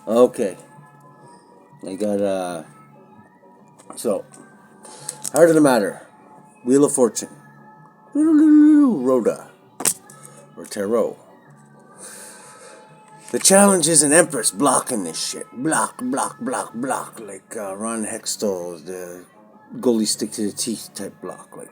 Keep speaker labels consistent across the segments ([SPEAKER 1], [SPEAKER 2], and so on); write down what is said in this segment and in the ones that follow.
[SPEAKER 1] Okay. I got, so, Heart of the Matter. Wheel of Fortune. Rhoda. Or Tarot. The challenge is an empress blocking this shit. Block, block, block, block. Like Ron Hextall, the goalie stick to the teeth type block. Like,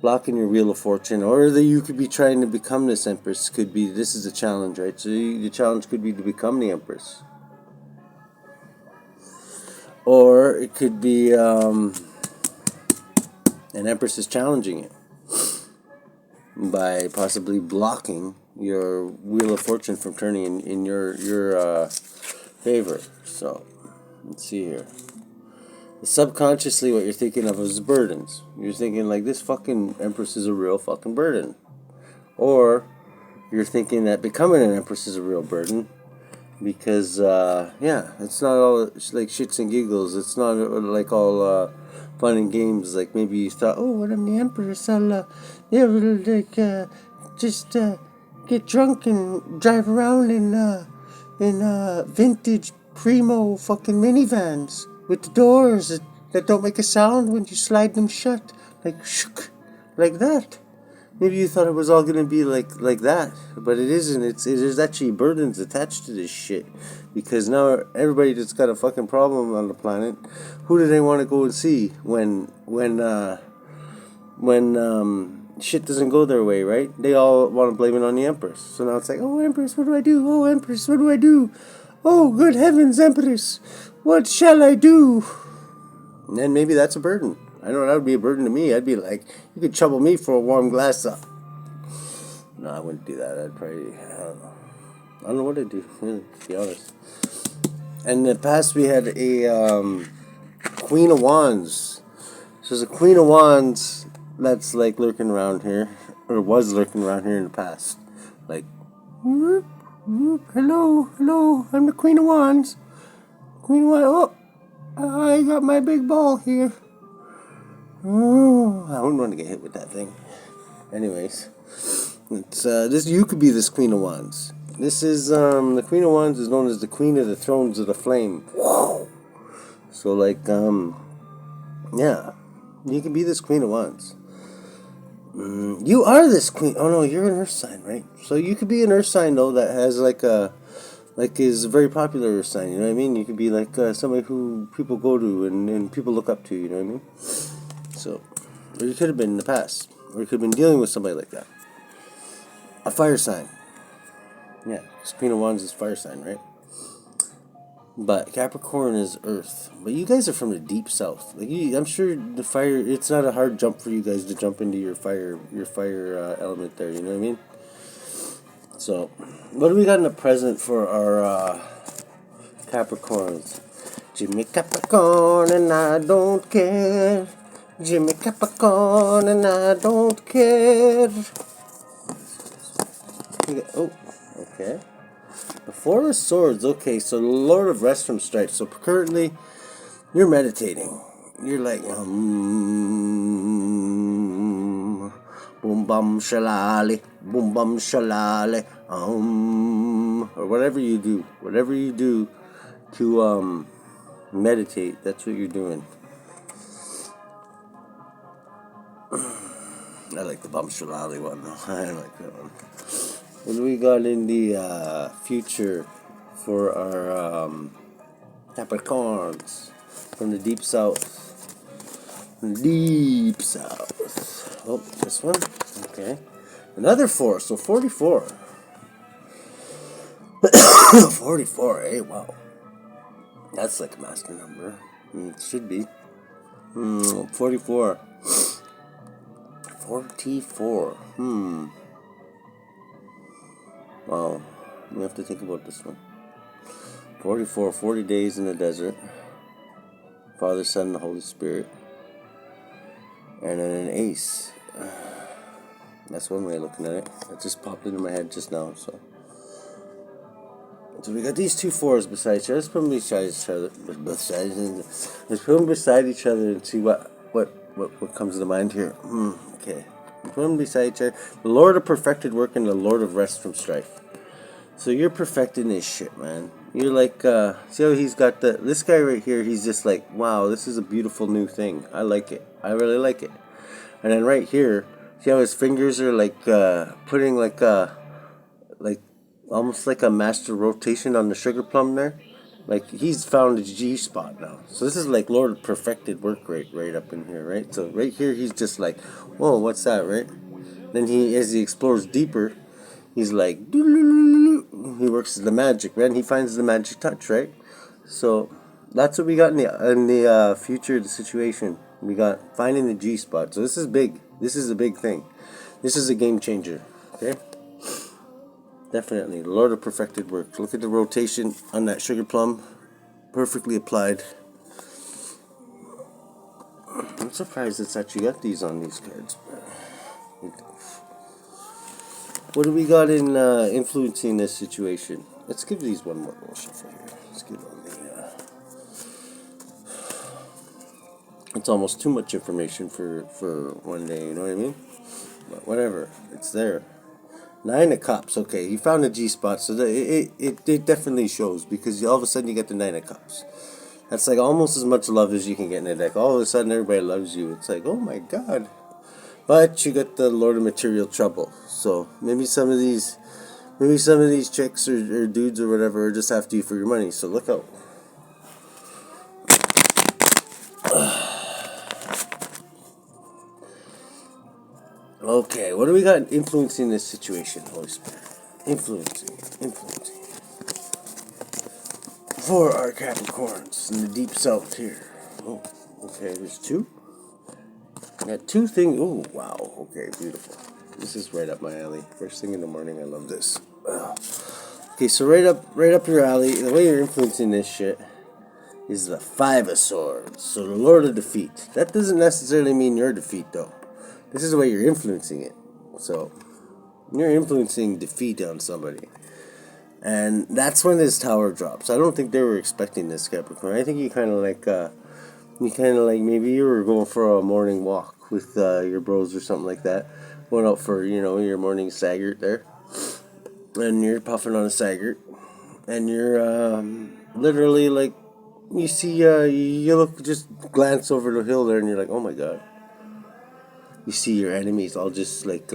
[SPEAKER 1] blocking your Wheel of Fortune. Or you could be trying to become this empress. Could be, this is a challenge, right? So the challenge could be to become the empress. Or it could be an empress is challenging it by possibly blocking your Wheel of Fortune from turning in your favor. So, let's see here. Subconsciously, what you're thinking of is burdens. You're thinking like, this fucking empress is a real fucking burden. Or you're thinking that becoming an empress is a real burden. Because, yeah, it's not all like shits and giggles. It's not like all fun and games. Like maybe you thought, oh, when I'm the empress, I'll just get drunk and drive around in vintage primo fucking minivans with the doors that don't make a sound when you slide them shut, like shook, like that. Maybe you thought it was all gonna be like that, but it isn't. There's actually burdens attached to this shit, because now everybody that's got a fucking problem on the planet, who do they want to go and see when shit doesn't go their way, right? They all want to blame it on the empress. So now it's like, oh empress, what do I do? Oh empress, what do I do? Oh good heavens, empress, what shall I do? And then maybe that's a burden. I know that would be a burden to me. I'd be like, you could trouble me for a warm glass of... No, I wouldn't do that. I'd probably... I don't know what I'd do, really, to be honest. And in the past, we had a Queen of Wands. So there's a Queen of Wands that's like lurking around here. Or was lurking around here in the past. Like, whoop, whoop, hello, hello, I'm the Queen of Wands. Queen of Wands, oh, I got my big ball here. Oh, I wouldn't want to get hit with that thing. Anyways, it's this. You could be this Queen of Wands. This is the Queen of Wands is known as the Queen of the Thrones of the Flame. So like yeah, you can be this Queen of Wands. You are this queen. Oh no, you're an Earth sign, right? So you could be an Earth sign though that has is a very popular Earth sign. You know what I mean? You could be like somebody who people go to and people look up to. You know what I mean? So, or you could have been in the past, or you could have been dealing with somebody like that. A fire sign. Yeah, Queen of Wands is fire sign, right? But Capricorn is Earth. But you guys are from the deep south. Like I'm sure the fire. It's not a hard jump for you guys to jump into your fire element there. You know what I mean? So, what do we got in the present for our Capricorns? Jimmy Capricorn and I don't care. Jimmy Capricorn and I don't care. Oh, okay. The Four of Swords. Okay, so the Lord of Rest from Strife. So currently, you're meditating. You're like, boom bum shalali, boom bum shalali, or whatever you do to meditate. That's what you're doing. I like the bum shalali one. I like that one. What do we got in the future for our Capricorns from the deep south? Deep south. Oh, this one. Okay. Another 4, so 44. 44, eh? Wow. That's like a master number. It should be. 44. 44. Wow. You have to think about this one. 44, 40 days in the desert. Father, Son, and the Holy Spirit. And then an ace. That's one way of looking at it. It just popped into my head just now, so we got these two 4s beside each other. Let's put them beside each other. Let's put them beside each other and see what comes to mind here. Okay. Put them beside each other. The Lord of perfected work and the Lord of rest from strife. So you're perfecting this shit, man. You're like, see how he's got this guy right here, he's just like, wow, this is a beautiful new thing. I like it. I really like it. And then right here, see how his fingers are like, putting like almost like a master rotation on the sugar plum there. Like, he's found his G spot now. So this is like Lord perfected work right up in here, right? So right here, he's just like, whoa, what's that, right? Then as he explores deeper, he's like, he works the magic, right? And he finds the magic touch, right? So that's what we got in the future of the situation. We got finding the G spot. So this is big. This is a big thing. This is a game changer. Okay? Definitely. The Lord of perfected work. Look at the rotation on that sugar plum. Perfectly applied. I'm surprised it's actually got these on these cards. What do we got in influencing this situation? Let's give these one more little shuffle here. Let's give them the... It's almost too much information for one day, you know what I mean? But whatever. It's there. 9 of Cups. Okay, he found a G spot, so it definitely shows, because all of a sudden you get the 9 of Cups. That's like almost as much love as you can get in a deck. All of a sudden everybody loves you. It's like, oh my god. But you got the Lord of Material Trouble. So maybe some of these chicks or dudes or whatever are just after you for your money. So look out. Okay, what do we got influencing this situation, Holy Spirit? Influencing. For our Capricorns in the deep south here. Oh, okay, there's 2. Got 2 things. Oh, wow. Okay, beautiful. This is right up my alley. First thing in the morning, I love this. Okay, so right up your alley, the way you're influencing this shit is the 5 of Swords. So the Lord of Defeat. That doesn't necessarily mean your defeat, though. This is the way you're influencing it. So you're influencing defeat on somebody. And that's when this tower drops. I don't think they were expecting this, Capricorn. I think you kind of like maybe you were going for a morning walk with your bros or something like that. Went out for, your morning saggart there. And you're puffing on a saggart. And you're literally like, you see, you look, just glance over the hill there and you're like, oh my god. You see your enemies all just like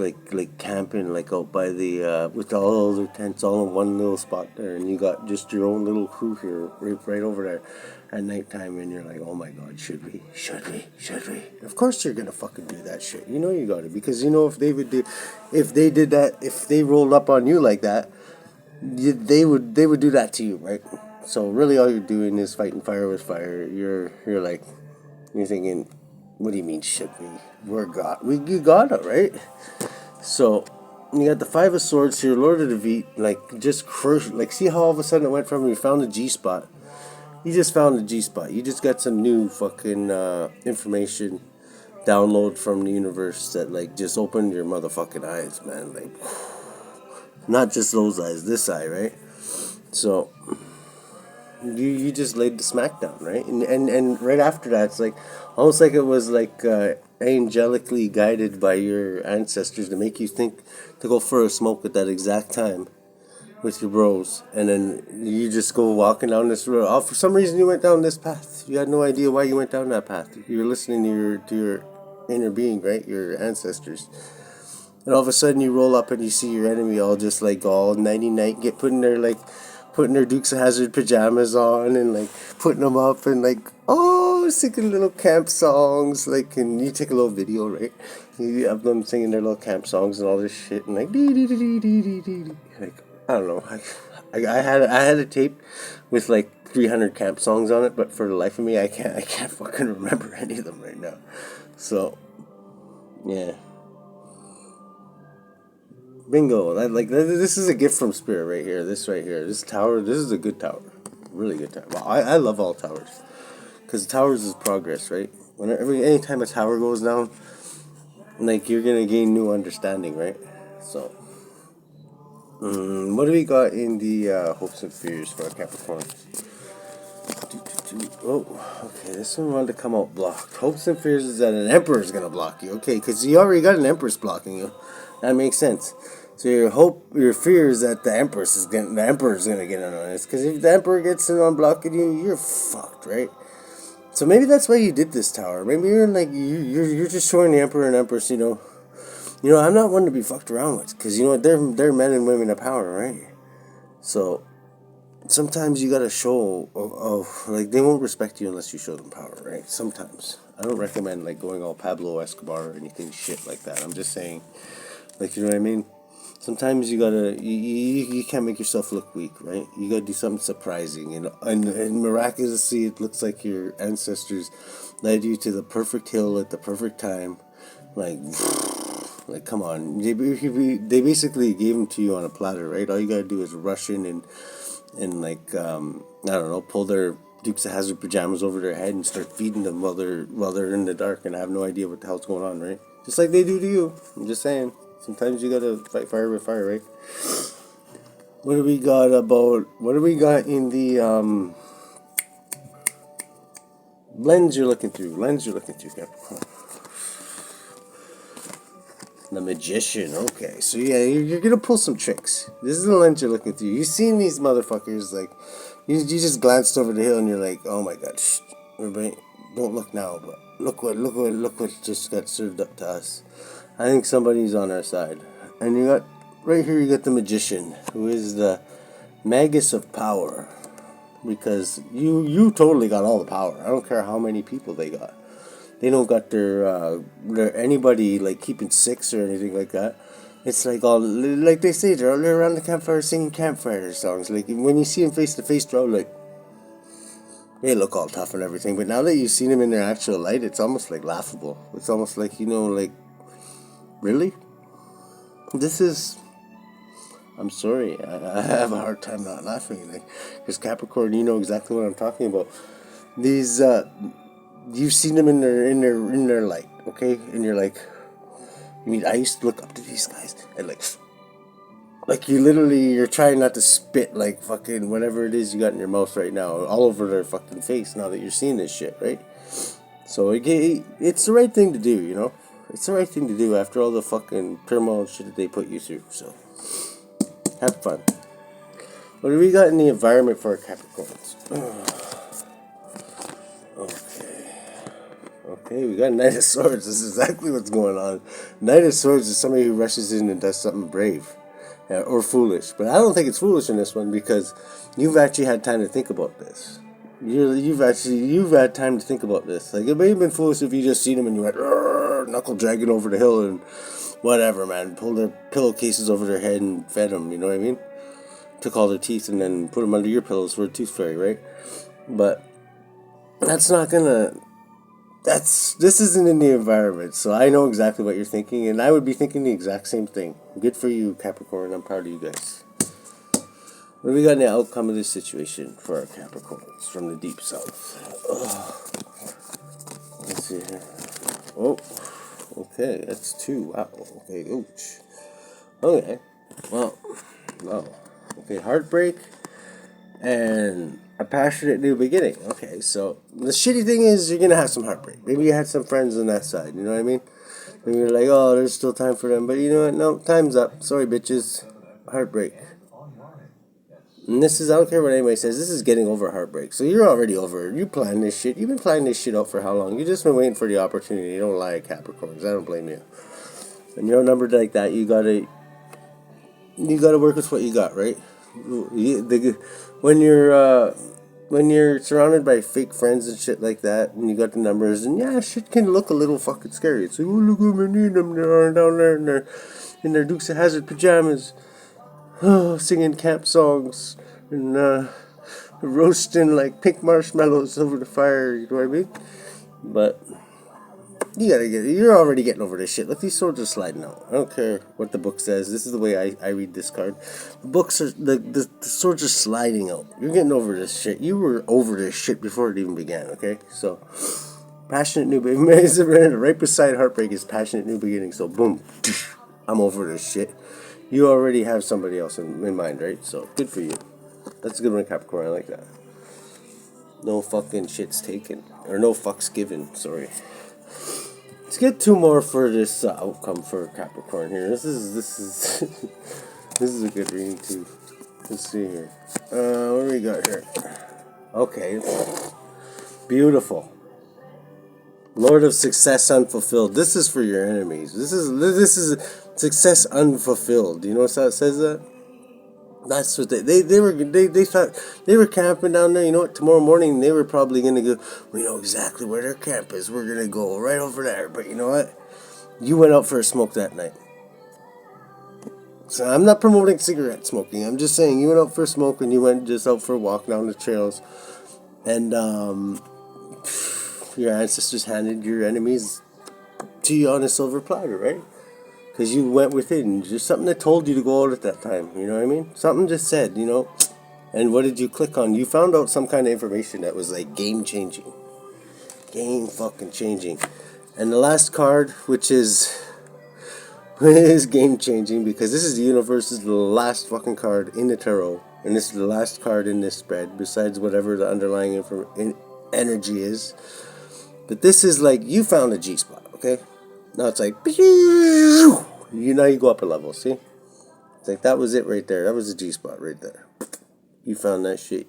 [SPEAKER 1] camping like out by the with all their tents all in one little spot there, and you got just your own little crew here right over there at nighttime, and you're like, oh my god, should we? Of course you're gonna fucking do that shit. You know you got it, because if they rolled up on you like that, they would do that to you, right? So really, all you're doing is fighting fire with fire. You're thinking, what do you mean, should we? You got it, right? So, you got the 5 of Swords here, Lord of Defeat, just crush. See how all of a sudden it went from you found a G spot. You just found a G spot. You just got some new fucking information download from the universe that just opened your motherfucking eyes, man. Not just those eyes, this eye, right? So you just laid the smackdown, right? And right after that, it's almost like it was angelically guided by your ancestors to make you think to go for a smoke at that exact time with your bros, and then you just go walking down this road. Oh, for some reason you went down this path. You had no idea why you went down that path. You were listening to your inner being, right? Your ancestors. And all of a sudden you roll up and you see your enemy all just all nighty-night, putting their Dukes of Hazzard pajamas on and putting them up and singing little camp songs, and you take a little video, right? You have them singing their little camp songs and all this shit, and dee dee dee dee dee dee dee. I don't know. I had a tape with 300 camp songs on it, but for the life of me, I can't fucking remember any of them right now. So, yeah. Bingo. This is a gift from Spirit right here. This right here. This tower. This is a good tower. Really good tower. Well, I love all towers. Because towers is progress, right? Anytime a tower goes down, you're going to gain new understanding, right? So, what do we got in the hopes and fears for our Capricorns? Oh, okay, this one wanted to come out blocked. Hopes and fears is that an Emperor is going to block you. Okay, because you already got an Empress blocking you. That makes sense. So your fear is that the emperor is gonna get in on this. Because if the emperor gets in on blocking you, you're fucked, right? So maybe that's why you did this tower. Maybe you're like you're just showing the emperor and empress, I'm not one to be fucked around with, because you know what, they're men and women of power, right? So sometimes you gotta show, like, they won't respect you unless you show them power, right? Sometimes I don't recommend like going all Pablo Escobar or anything shit like that. I'm just saying, like, you know what I mean. Sometimes you can't make yourself look weak, right? You gotta do something surprising, and miraculously it looks like your ancestors led you to the perfect hill at the perfect time, like. Like, come on. They basically gave them to you on a platter, right? All you gotta do is rush in and like, I don't know, pull their Dukes of Hazzard pajamas over their head and start feeding them while they're in the dark and have no idea what the hell's going on, right? Just like they do to you. I'm just saying. Sometimes you gotta fight fire with fire, right? What do we got in the lens you're looking through? Capricorn. The Magician. Okay, so yeah, you're gonna pull some tricks. This is the lens you're looking through. You've seen these motherfuckers, like, you just glanced over the hill and you're like, oh my god, shh, everybody, don't look now, but look what just got served up to us. I think somebody's on our side. And you got, right here, you got the Magician, who is the Magus of Power. Because you totally got all the power. I don't care how many people they got. They don't got their anybody like keeping six or anything like that. It's like all, like they say, they're all around the campfire singing campfire songs. Like when you see them face to face, they're all like, they look all tough and everything. But now that you've seen them in their actual light, it's almost like laughable. It's almost like, like, really? This is, I'm sorry, I have a hard time not laughing. Like, because Capricorn, you know exactly what I'm talking about. These you've seen them in their light, okay? And you're like, I used to look up to these guys, and like you're trying not to spit like fucking whatever it is you got in your mouth right now all over their fucking face now that you're seeing this shit, right? So it's the right thing to do, It's the right thing to do after all the fucking turmoil and shit that they put you through. So have fun. What do we got in the environment for our Capricorns? Okay, we got Knight of Swords. This is exactly what's going on. Knight of Swords is somebody who rushes in and does something brave. Or foolish. But I don't think it's foolish in this one because you've actually had time to think about this. You've had time to think about this. Like, it may have been foolish if you just seen them and you went, knuckle dragging over the hill and whatever, man. Pulled their pillowcases over their head and fed them, you know what I mean? Took all their teeth and then put them under your pillows for a tooth fairy, right? But that's not gonna... This isn't in the environment, so I know exactly what you're thinking, and I would be thinking the exact same thing. Good for you, Capricorn. I'm proud of you guys. What do we got in the outcome of this situation for our Capricorns from the deep south? Let's see here. Oh, okay, that's 2. Wow. Okay, ouch. Okay, well, no. Okay, heartbreak and a passionate new beginning. Okay, so the shitty thing is you're gonna have some heartbreak. Maybe you had some friends on that side, you know what I mean? Maybe you're like, oh, there's still time for them, but you know what? No, time's up. Sorry, bitches. Heartbreak. And this is, I don't care what anybody says, this is getting over heartbreak. So you're already over it. You planned this shit. You've been planning this shit out for how long? You've just been waiting for the opportunity. You don't lie, Capricorns. I don't blame you. When you're numbered like that, you gotta work with what you got, right? When you're surrounded by fake friends and shit like that, and you got the numbers, and yeah, shit can look a little fucking scary. It's like, oh, look at them down there in their Dukes of Hazzard pajamas, singing camp songs and roasting like pink marshmallows over the fire. You know what I mean? But you're already getting over this shit. Look, these swords are sliding out. I don't care what the book says. This is the way I read this card. The books are, the swords are sliding out. You're getting over this shit. You were over this shit before it even began, okay? So, passionate new beginning. Right beside heartbreak is passionate new beginning. So, boom. I'm over this shit. You already have somebody else in mind, right? So, good for you. That's a good one, Capricorn. I like that. No fucking shit's taken. Or no fucks given, sorry. Let's get two more for this outcome for Capricorn here. This is this is a good reading too. Let's see here. What do we got here? Okay, beautiful. Lord of success unfulfilled. This is for your enemies. This is success unfulfilled. You know what that says that? That's what they thought they were camping down there. You know what? Tomorrow morning they were probably gonna go. We know exactly where their camp is. We're gonna go right over there. But you know what? You went out for a smoke that night. So I'm not promoting cigarette smoking. I'm just saying you went out for a smoke and you went just out for a walk down the trails, and your ancestors handed your enemies to you on a silver platter, right? Because you went within. Just something that told you to go out at that time. You know what I mean? Something just said, you know. And what did you click on? You found out some kind of information that was like game changing. Game fucking changing. And the last card, which is game changing, because this is the universe's last fucking card in the tarot. And this is the last card in this spread, besides whatever the underlying energy is. But this is like, you found a G-spot, okay? Now it's like, now you go up a level, see? It's like, that was it right there. That was a G-spot right there. You found that shit.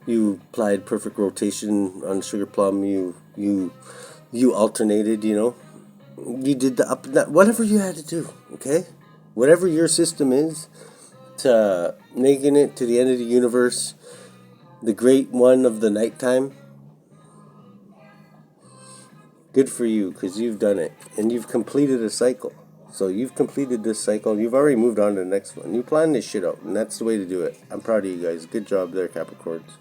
[SPEAKER 1] You applied perfect rotation on sugar plum. You alternated, you know? You did the up and down, whatever you had to do, okay? Whatever your system is to making it to the end of the universe, the great one of the nighttime. Good for you, because you've done it. And you've completed a cycle. So you've completed this cycle. You've already moved on to the next one. You planned this shit out, and that's the way to do it. I'm proud of you guys. Good job there, Capricorns.